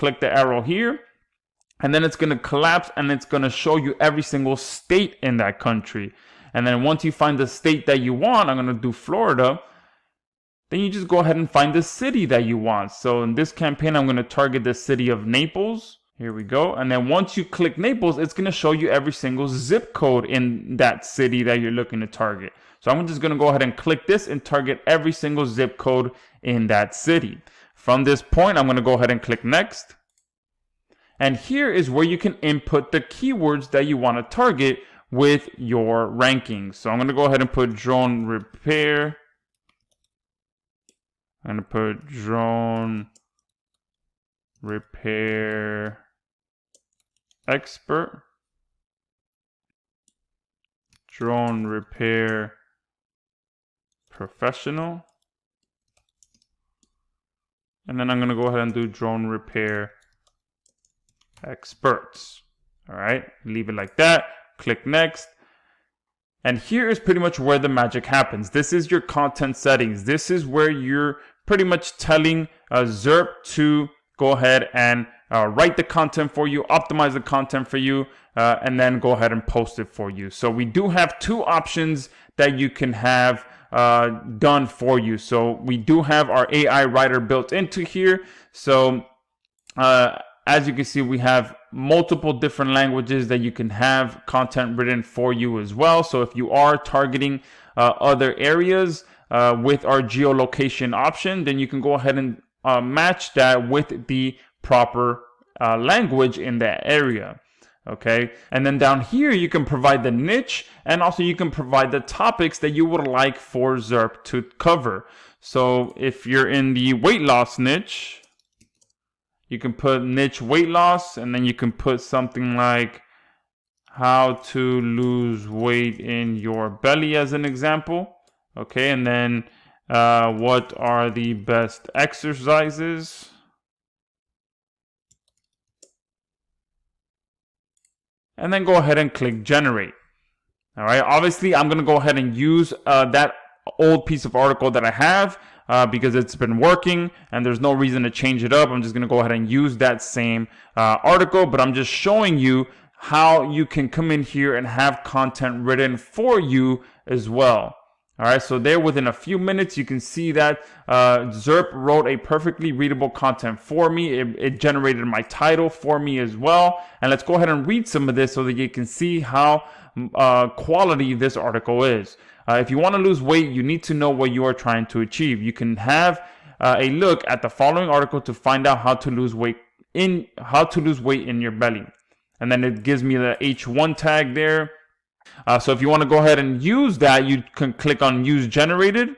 click the arrow here, and then it's going to collapse and it's going to show you every single state in that country. And then once you find the state that you want, I'm going to do Florida, then you just go ahead and find the city that you want. So in this campaign, I'm going to target the city of Naples. Here we go. And then once you click Naples, it's going to show you every single zip code in that city that you're looking to target. So I'm just going to go ahead and click this and target every single zip code in that city. From this point, I'm going to go ahead and click next. And here is where you can input the keywords that you want to target with your rankings. So I'm going to go ahead and put drone repair. I'm going to put drone repair expert, drone repair professional, and then I'm going to go ahead and do drone repair experts. All right, leave it like that. Click next. And here is pretty much where the magic happens. This is your content settings. This is where you're pretty much telling Zarip to go ahead and write the content for you, optimize the content for you, and then go ahead and post it for you. So we do have two options that you can have done for you. So we do have our AI writer built into here. So as you can see, we have multiple different languages that you can have content written for you as well. So if you are targeting other areas with our geolocation option, then you can go ahead and match that with the proper language in that area. Okay, and then down here you can provide the niche, and also you can provide the topics that you would like for Zarip to cover. So if you're in the weight loss niche, you can put niche weight loss, and then you can put something like how to lose weight in your belly as an example. Okay, and then what are the best exercises? And then go ahead and click generate. All right, obviously I'm going to go ahead and use that old piece of article that I have because it's been working and there's no reason to change it up. I'm just going to go ahead and use that same article, but I'm just showing you how you can come in here and have content written for you as well. All right, so there within a few minutes, you can see that Zarip wrote a perfectly readable content for me. It generated my title for me as well. And let's go ahead and read some of this so that you can see how quality this article is. If you want to lose weight, you need to know what you are trying to achieve. You can have a look at the following article to find out how to lose weight in your belly. And then it gives me the H1 tag there. So if you want to go ahead and use that, you can click on use generated.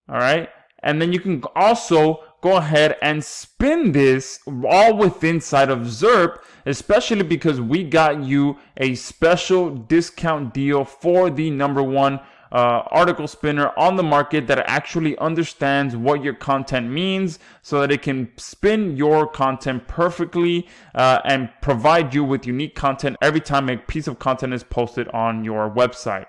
All right. And then you can also go ahead and spin this all within inside of Zarip, especially because we got you a special discount deal for the #1 article spinner on the market that actually understands what your content means so that it can spin your content perfectly and provide you with unique content every time a piece of content is posted on your website.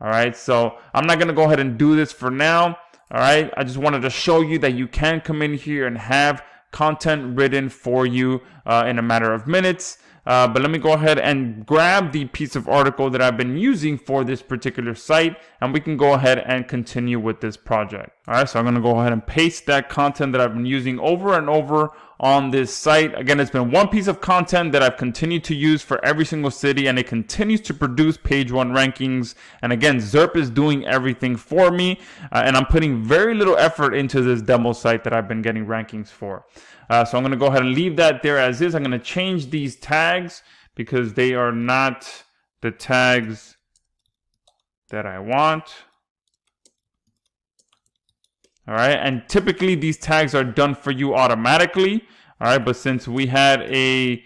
All right, so I'm not going to go ahead and do this for now. All right, I just wanted to show you that you can come in here and have content written for you in a matter of minutes. But let me go ahead and grab the piece of article that I've been using for this particular site, and we can go ahead and continue with this project. All right, so I'm going to go ahead and paste that content that I've been using over and over on this site. Again, it's been one piece of content that I've continued to use for every single city, and it continues to produce page 1 rankings. And again, Zarip is doing everything for me, and I'm putting very little effort into this demo site that I've been getting rankings for. So I'm going to go ahead and leave that there as is. I'm going to change these tags because they are not the tags that I want. All right, and typically these tags are done for you automatically. All right, but since we had a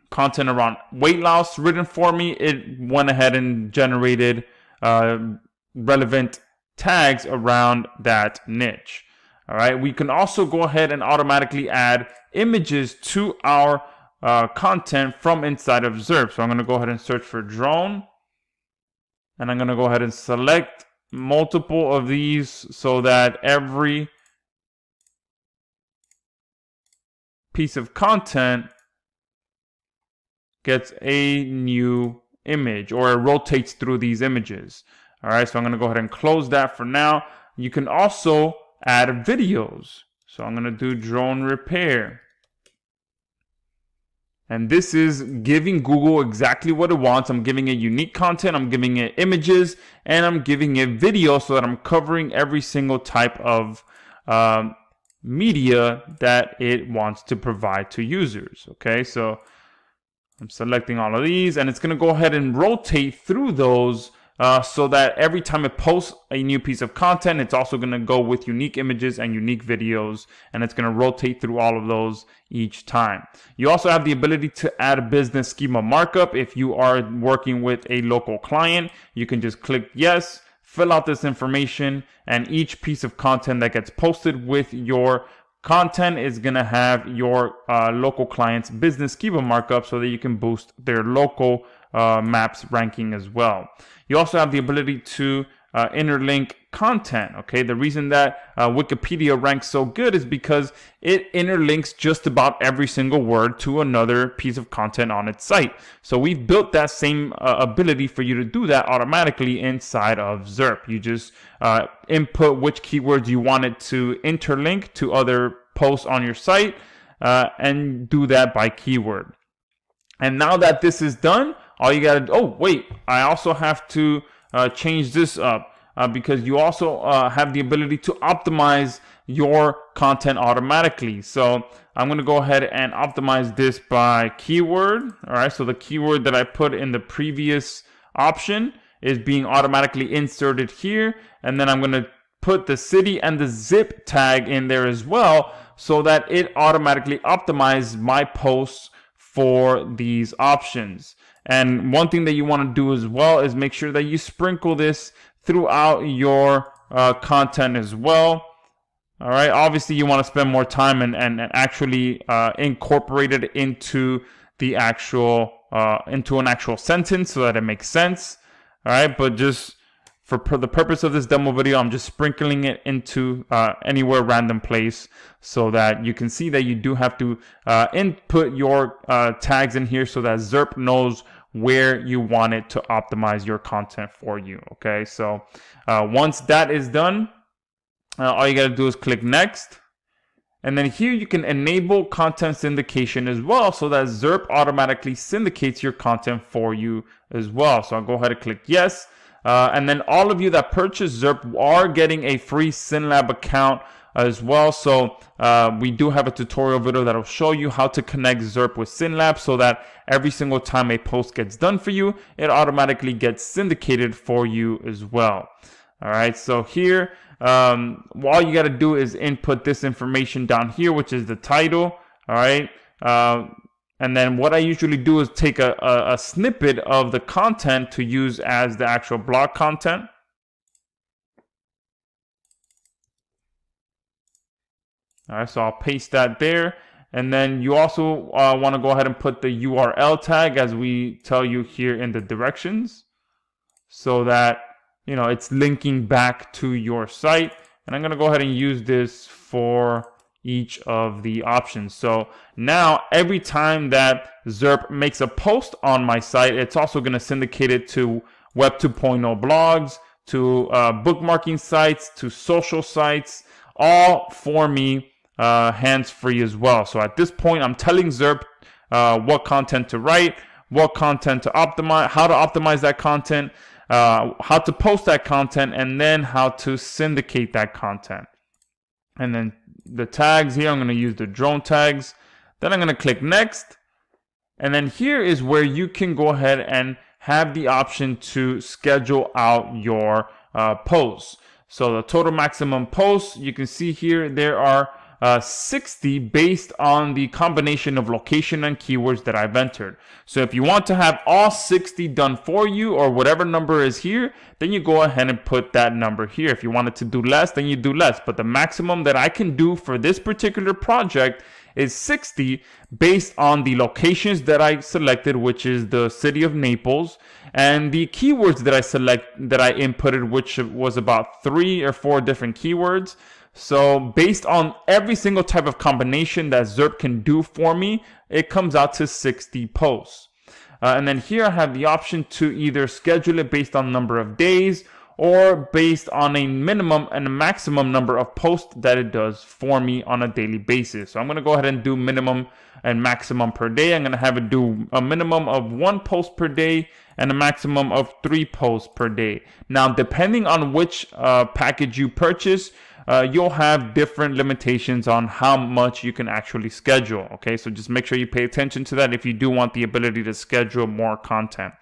content around weight loss written for me, it went ahead and generated relevant tags around that niche. All right, we can also go ahead and automatically add images to our content from inside of Zarip. So I'm going to go ahead and search for drone, and I'm going to go ahead and select multiple of these so that every piece of content gets a new image, or it rotates through these images. All right, so I'm going to go ahead and close that for now. You can also add videos. So I'm going to do drone repair. And this is giving Google exactly what it wants. I'm giving it unique content, I'm giving it images, and I'm giving it video, so that I'm covering every single type of media that it wants to provide to users. Okay, so I'm selecting all of these, and it's going to go ahead and rotate through those so that every time it posts a new piece of content, it's also going to go with unique images and unique videos, and it's going to rotate through all of those each time. You also have the ability to add a business schema markup. If you are working with a local client, you can just click yes, fill out this information, and each piece of content that gets posted with your content is going to have your local client's business schema markup, so that you can boost their local maps ranking as well. You also have the ability to interlink content. Okay, the reason that Wikipedia ranks so good is because it interlinks just about every single word to another piece of content on its site. So we've built that same ability for you to do that automatically inside of Zarip. You just input which keywords you want it to interlink to other posts on your site, and do that by keyword. And now that this is done, all you gotta do, oh wait, I also have to change this up because you also have the ability to optimize your content automatically. So I'm gonna go ahead and optimize this by keyword. All right, so the keyword that I put in the previous option is being automatically inserted here, and then I'm gonna put the city and the zip tag in there as well, so that it automatically optimizes my posts for these options. And one thing that you want to do as well is make sure that you sprinkle this throughout your content as well. All right, obviously you want to spend more time and actually incorporate it into the actual into an actual sentence so that it makes sense. All right, but just for the purpose of this demo video, I'm just sprinkling it into anywhere random place, so that you can see that you do have to input your tags in here, so that Zarip knows where you want it to optimize your content for you. Okay, so once that is done, all you gotta do is click next. And then here you can enable content syndication as well, so that Zarip automatically syndicates your content for you as well. So I'll go ahead and click yes. And then all of you that purchase Zarip are getting a free SynLab account as well. So we do have a tutorial video that will show you how to connect Zarip with SynLab, so that every single time a post gets done for you, it automatically gets syndicated for you as well. All right, so here, all you got to do is input this information down here, which is the title. All right. And then what I usually do is take a snippet of the content to use as the actual blog content. All right, so I'll paste that there. And then you also want to go ahead and put the URL tag, as we tell you here in the directions, so that it's linking back to your site. And I'm going to go ahead and use this for each of the options. So now every time that Zarip makes a post on my site, it's also going to syndicate it to Web 2.0 blogs, to bookmarking sites, to social sites, all for me hands-free as well. So at this point, I'm telling Zarip what content to write, what content to optimize, how to optimize that content, how to post that content, and then how to syndicate that content. And then the tags here, I'm going to use the drone tags. Then I'm going to click next. And then here is where you can go ahead and have the option to schedule out your posts. So the total maximum posts, you can see here, there are 60 based on the combination of location and keywords that I've entered. So if you want to have all 60 done for you, or whatever number is here, then you go ahead and put that number here. If you wanted to do less, then you do less. But the maximum that I can do for this particular project is 60 based on the locations that I selected, which is the city of Naples, and the keywords that I inputted, which was about 3 or 4 different keywords. So based on every single type of combination that Zarip can do for me, it comes out to 60 posts. And then here I have the option to either schedule it based on number of days or based on a minimum and a maximum number of posts that it does for me on a daily basis. So I'm going to go ahead and do minimum and maximum per day. I'm going to have it do a minimum of 1 post per day and a maximum of 3 posts per day. Now, depending on which package you purchase, you'll have different limitations on how much you can actually schedule. Okay, so just make sure you pay attention to that if you do want the ability to schedule more content.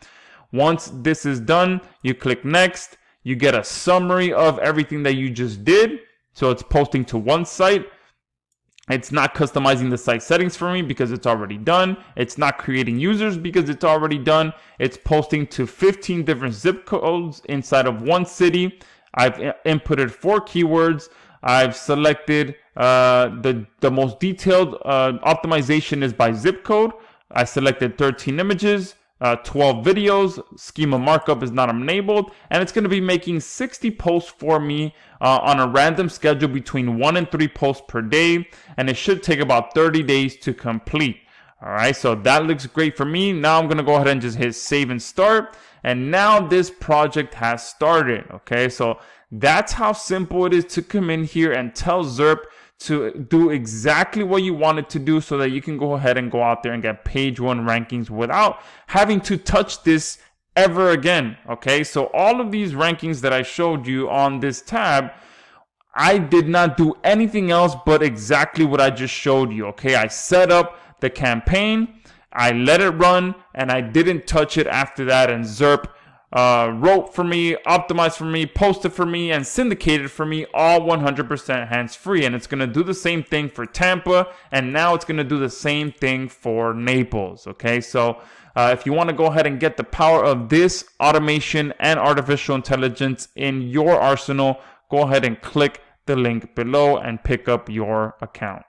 Once this is done, you click next. You get a summary of everything that you just did. So it's posting to one site. It's not customizing the site settings for me because it's already done. It's not creating users because it's already done. It's posting to 15 different zip codes inside of one city. I've inputted 4 keywords. I've selected the most detailed optimization is by zip code. I selected 13 images. 12 videos, schema markup is not enabled, and it's going to be making 60 posts for me on a random schedule between 1 and 3 posts per day, and it should take about 30 days to complete. All right, so that looks great for me. Now I'm going to go ahead and just hit save and start, and now this project has started. Okay, so that's how simple it is to come in here and tell Zarip to do exactly what you want it to do so that you can go ahead and go out there and get page 1 rankings without having to touch this ever again. Okay, so all of these rankings that I showed you on this tab, I did not do anything else but exactly what I just showed you. Okay, I set up the campaign, I let it run, and I didn't touch it after that, and Zarip wrote for me, optimized for me, posted for me, and syndicated for me, all 100% hands-free. And it's going to do the same thing for Tampa, and now it's going to do the same thing for Naples. Okay, so if you want to go ahead and get the power of this automation and artificial intelligence in your arsenal, go ahead and click the link below and pick up your account.